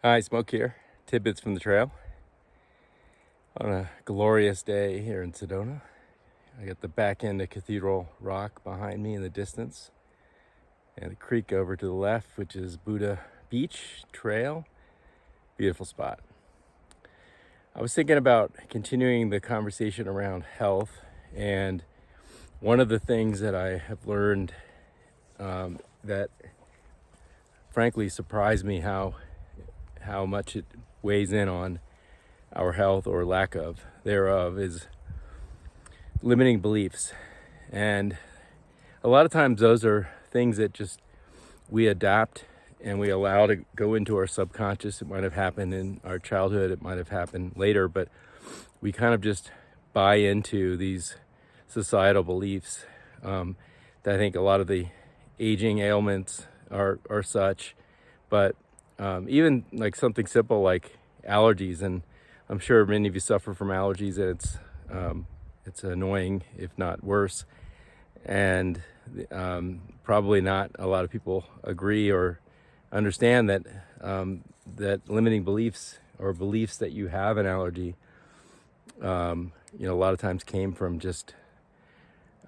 Hi, Smoke here. Tidbits from the trail. On a glorious day here in Sedona. I got the back end of Cathedral Rock behind me in the distance, and the creek over to the left, which is Buddha Beach Trail. Beautiful spot. I was thinking about continuing the conversation around health, and one of the things that I have learned that frankly surprised me how much it weighs in on our health or lack of thereof is limiting beliefs. And a lot of times those are things that just we adapt and we allow to go into our subconscious. It might have happened in our childhood, it might have happened later, but we kind of just buy into these societal beliefs that I think a lot of the aging ailments are such. But even like something simple like allergies, and I'm sure many of you suffer from allergies, and it's annoying, if not worse. And probably not a lot of people agree or understand that that limiting beliefs or beliefs that you have an allergy, a lot of times came from just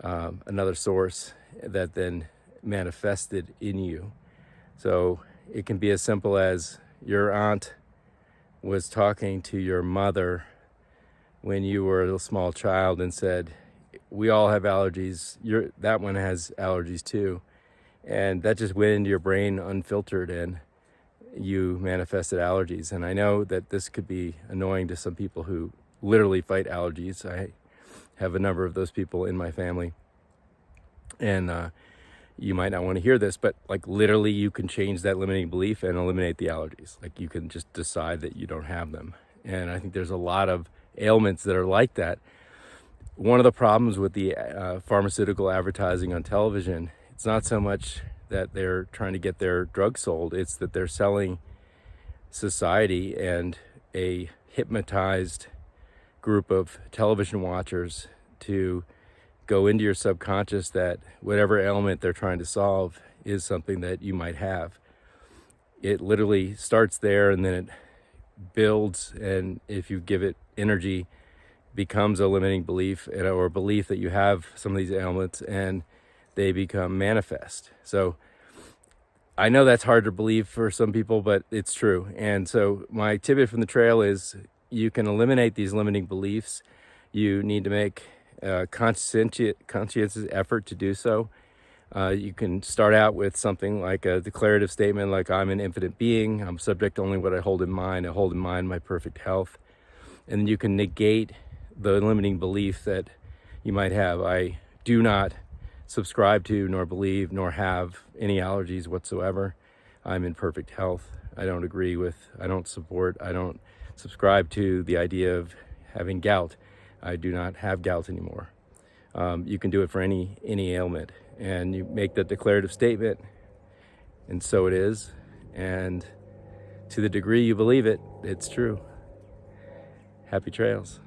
another source that then manifested in you. So it can be as simple as your aunt was talking to your mother when you were a little small child and said, we all have allergies. That one has allergies too. And that just went into your brain unfiltered and you manifested allergies. And I know that this could be annoying to some people who literally fight allergies. I have a number of those people in my family. And you might not want to hear this, but like literally you can change that limiting belief and eliminate the allergies. Like you can just decide that you don't have them. And I think there's a lot of ailments that are like that. One of the problems with the pharmaceutical advertising on television, it's not so much that they're trying to get their drug sold, it's that they're selling society and a hypnotized group of television watchers to go into your subconscious that whatever ailment they're trying to solve is something that you might have. It literally starts there and then it builds, and if you give it energy, becomes a limiting belief or a belief that you have some of these ailments, and they become manifest. So I know that's hard to believe for some people, but it's true. And so my tidbit from the trail is you can eliminate these limiting beliefs. You need to make a conscientious effort to do so. You can start out with something like a declarative statement like, I'm an infinite being, I'm subject to only what I hold in mind my perfect health. And then you can negate the limiting belief that you might have. I do not subscribe to, nor believe, nor have any allergies whatsoever. I'm in perfect health. I don't support, I don't subscribe to the idea of having gout. I do not have gout anymore. You can do it for any ailment, and you make that declarative statement, and so it is. And to the degree you believe it, it's true. Happy trails.